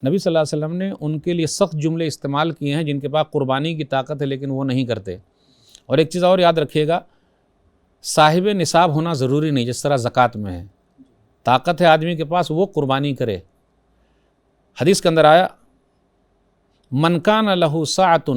نبی صلی اللہ علیہ وسلم نے ان کے لیے سخت جملے استعمال کیے ہیں جن کے پاس قربانی کی طاقت ہے لیکن وہ نہیں کرتے۔ اور ایک چیز اور یاد رکھیے گا، صاحب نصاب ہونا ضروری نہیں، جس طرح زکوٰۃ میں ہے، طاقت ہے آدمی کے پاس وہ قربانی کرے۔ حدیث کے اندر آیا من کان لہ سعۃ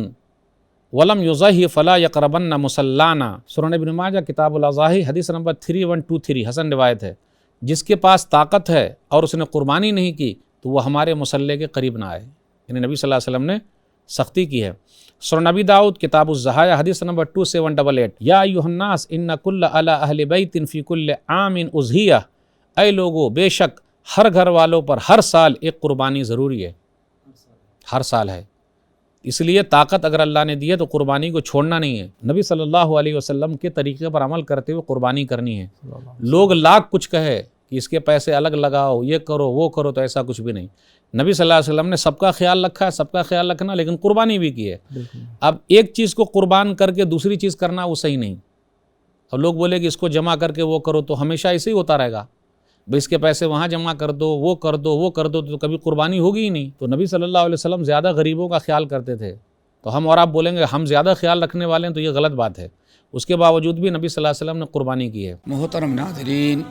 ولم یضحی فلا یقربن مصلانا، سنن ابن ماجہ کتاب الاضاحی حدیث نمبر 3123، حسن روایت ہے۔ جس کے پاس طاقت ہے اور اس نے قربانی نہیں کی تو وہ ہمارے مصلے کے قریب نہ آئے، یعنی نبی صلی اللہ علیہ وسلم نے سختی کی ہے۔ سنن ابی داؤد کتاب الضحایا حدیث نمبر 2788، یا ایھا الناس ان کل علی اہل بیت فی کل عام اضحیہ، اے لوگو بے شک ہر گھر والوں پر ہر سال ایک قربانی ضروری ہے، ہر سال ہے۔ اس لیے طاقت اگر اللہ نے دی ہے تو قربانی کو چھوڑنا نہیں ہے، نبی صلی اللہ علیہ وسلم کے طریقے پر عمل کرتے ہوئے قربانی کرنی ہے۔ لوگ لاکھ کچھ کہے کہ اس کے پیسے الگ لگاؤ، یہ کرو وہ کرو، تو ایسا کچھ بھی نہیں۔ نبی صلی اللہ علیہ وسلم نے سب کا خیال رکھا ہے، سب کا خیال رکھنا، لیکن قربانی بھی کی ہے۔ اب ایک چیز کو قربان کر کے دوسری چیز کرنا وہ صحیح نہیں۔ اب لوگ بولے کہ اس کو جمع کر کے وہ کرو تو ہمیشہ ایسے ہی ہوتا رہے گا، بھئی اس کے پیسے وہاں جمع کر دو، وہ کر دو، وہ کر دو، تو کبھی قربانی ہوگی ہی نہیں۔ تو نبی صلی اللہ علیہ وسلم زیادہ غریبوں کا خیال کرتے تھے، تو ہم اور آپ بولیں گے ہم زیادہ خیال رکھنے والے ہیں تو یہ غلط بات ہے۔ اس کے باوجود بھی نبی صلی اللہ علیہ وسلم نے قربانی کی ہے۔ محترم ناظرین،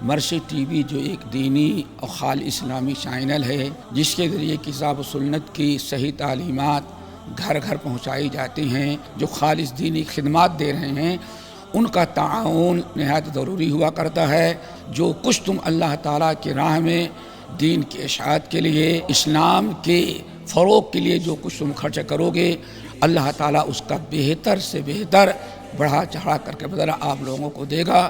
مرشد ٹی وی جو ایک دینی اور خالص اسلامی چینل ہے جس کے ذریعے کتاب و سنت کی صحیح تعلیمات گھر گھر پہنچائی جاتی ہیں، جو خالص دینی خدمات دے رہے ہیں، ان کا تعاون نہایت ضروری ہوا کرتا ہے۔ جو کچھ تم اللہ تعالیٰ کی راہ میں دین کی اشاعت کے لیے، اسلام کے فروغ کے لیے جو کچھ تم خرچ کرو گے، اللہ تعالیٰ اس کا بہتر سے بہتر بڑھا چڑھا کر کے بدلہ آپ لوگوں کو دے گا۔